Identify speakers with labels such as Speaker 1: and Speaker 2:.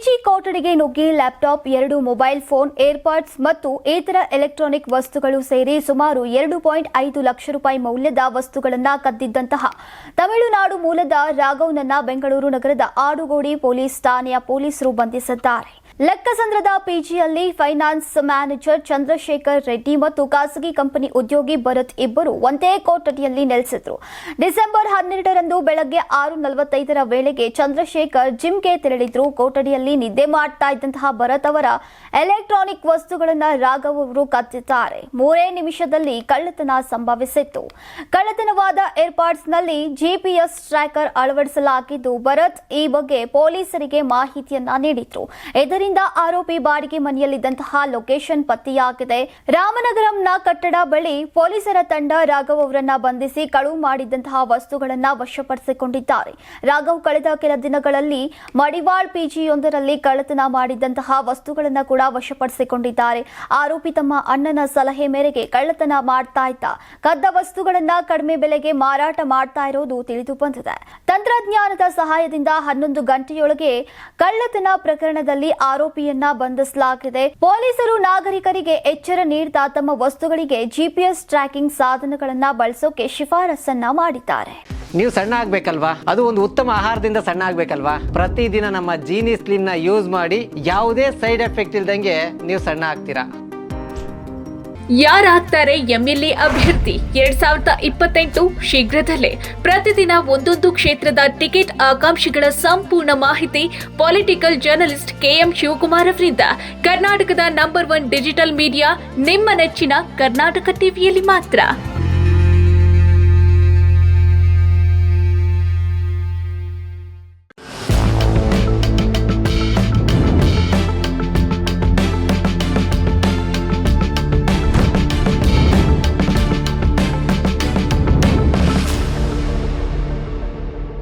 Speaker 1: PG ಕೊಠಡಿಗೆ ನುಗ್ಗಿ laptop, 2 mobile phone, AirPods ಮತ್ತು ಇತರ ಎಲೆಕ್ಟ್ರಾನಿಕ್ ವಸ್ತುಗಳು ಸೇರಿ ಸುಮಾರು 2.5 ಲಕ್ಷ ರೂಪಾಯಿ ಮೌಲ್ಯದ ವಸ್ತುಗಳನ್ನು ಕದ್ದಿದ್ದಂತಹ ತಮಿಳುನಾಡು ಮೂಲದ ರಾಘವ್ನನ್ನ ಬೆಂಗಳೂರು ನಗರದ ಆಡುಗೋಡಿ ಪೊಲೀಸ್ ಠಾಣೆಯ ಪೊಲೀಸರು ಬಂಧಿಸಿದ್ದಾರೆ. ಲೆಕ್ಕಸಂದ್ರದ ಪಿಜಿಯಲ್ಲಿ ಫೈನಾನ್ಸ್ ಮ್ಯಾನೇಜರ್ ಚಂದ್ರಶೇಖರ್ ರೆಡ್ಡಿ ಮತ್ತು ಖಾಸಗಿ ಕಂಪನಿ ಉದ್ಯೋಗಿ ಭರತ್ ಇಬ್ಬರು ಒಂದೇ ಕೊಠಡಿಯಲ್ಲಿ ನೆಲೆಸಿದ್ರು. ಡಿಸೆಂಬರ್ 12ರಂದು ಬೆಳಗ್ಗೆ 6:45 ವೇಳೆಗೆ ಚಂದ್ರಶೇಖರ್ ಜಿಮ್ಗೆ ತೆರಳಿದ್ರು. ಕೊಠಡಿಯಲ್ಲಿ ನಿದ್ದೆ ಮಾಡ್ತಾ ಇದ್ದಂತಹ ಭರತ್ ಅವರ ಎಲೆಕ್ಟ್ರಾನಿಕ್ ವಸ್ತುಗಳನ್ನು ರಾಘವ್ ಅವರು ಕದ್ದಿದ್ದಾರೆ. 3 ನಿಮಿಷದಲ್ಲಿ ಕಳ್ಳತನ ಸಂಭವಿಸಿತ್ತು. ಕಳ್ಳತನವಾದ ಏರ್ಪಾಡ್ಸ್ನಲ್ಲಿ ಜಿಪಿಎಸ್ ಟ್ರ್ಯಾಕರ್ ಅಳವಡಿಸಲಾಗಿದ್ದು, ಭರತ್ ಈ ಬಗ್ಗೆ ಪೊಲೀಸರಿಗೆ ಮಾಹಿತಿಯನ್ನ ನೀಡಿದ್ರು. ಇದರಿಂದ ಆರೋಪಿ ಬಾಡಿಗೆ ಮನೆಯಲ್ಲಿದ್ದಂತಹ ಲೊಕೇಶನ್ ಪತ್ತೆಯಾಗಿದೆ. ರಾಮನಗರಂನ ಕಟ್ಟಡ ಬಳಿ ಪೊಲೀಸರ ತಂಡ ರಾಘವ್ ಅವರನ್ನ ಬಂಧಿಸಿ ಕಳುವು ಮಾಡಿದ್ದಂತಹ ವಸ್ತುಗಳನ್ನ ವಶಪಡಿಸಿಕೊಂಡಿದ್ದಾರೆ. ರಾಘವ್ ಕಳೆದ ಕೆಲ ದಿನಗಳಲ್ಲಿ ಮಡಿವಾಳ್ ಪಿಜಿಯೊಂದರಲ್ಲಿ ಕಳ್ಳತನ ಮಾಡಿದ್ದಂತಹ ವಸ್ತುಗಳನ್ನ ಕೂಡ ವಶಪಡಿಸಿಕೊಂಡಿದ್ದಾರೆ. ಆರೋಪಿ ತಮ್ಮ ಅಣ್ಣನ ಸಲಹೆ ಮೇರೆಗೆ ಕಳ್ಳತನ ಮಾಡ್ತಾ ಇದ್ದ. ಕದ್ದ ವಸ್ತುಗಳನ್ನ ಕಡಿಮೆ ಬೆಲೆಗೆ ಮಾರಾಟ ಮಾಡ್ತಾ ಇರೋದು ತಿಳಿದು ಬಂದಿದೆ. ತಂತ್ರಜ್ಞಾನದ ಸಹಾಯದಿಂದ 11 ಗಂಟೆಯೊಳಗೆ ಕಳ್ಳತನ ಪ್ರಕರಣದಲ್ಲಿ ಆರೋಪಿಯನ್ನ ಬಂಧಿಸಲಾಗಿದೆ. ಪೊಲೀಸರು ನಾಗರಿಕರಿಗೆ ಎಚ್ಚರ ನೀಡುತ್ತಾ ತಮ್ಮ ವಸ್ತುಗಳಿಗೆ ಜಿಪಿಎಸ್ ಟ್ರ್ಯಾಕಿಂಗ್ ಸಾಧನಗಳನ್ನ ಬಳಸೋಕೆ ಶಿಫಾರಸನ್ನ ಮಾಡಿದ್ದಾರೆ.
Speaker 2: ನೀವು ಸಣ್ಣ ಆಗ್ಬೇಕಲ್ವಾ? ಅದು ಒಂದು ಉತ್ತಮ ಆಹಾರದಿಂದ ಸಣ್ಣ ಆಗ್ಬೇಕಲ್ವಾ? ಪ್ರತಿದಿನ ನಮ್ಮ ಜೀನಿ ಸ್ಲಿಮ್ ನ ಯೂಸ್ ಮಾಡಿ ಯಾವುದೇ ಸೈಡ್ ಎಫೆಕ್ಟ್ ಇಲ್ದಂಗೆ ನೀವು ಸಣ್ಣ ಆಗ್ತೀರಾ.
Speaker 3: ಯಾರಾಗ್ತಾರೆ ಎಂಎಲ್ಎ ಅಭ್ಯರ್ಥಿ 2028 ಶೀಘ್ರದಲ್ಲೇ. ಪ್ರತಿದಿನ ಒಂದೊಂದು ಕ್ಷೇತ್ರದ ಟಿಕೆಟ್ ಆಕಾಂಕ್ಷಿಗಳ ಸಂಪೂರ್ಣ ಮಾಹಿತಿ ಪೊಲಿಟಿಕಲ್ ಜರ್ನಲಿಸ್ಟ್ ಕೆಎಂ ಶಿವಕುಮಾರ್ ಅವರಿಂದ. ಕರ್ನಾಟಕದ ನಂಬರ್ 1 ಡಿಜಿಟಲ್ ಮೀಡಿಯಾ ನಿಮ್ಮ ನೆಚ್ಚಿನ ಕರ್ನಾಟಕ ಟಿವಿಯಲ್ಲಿ ಮಾತ್ರ.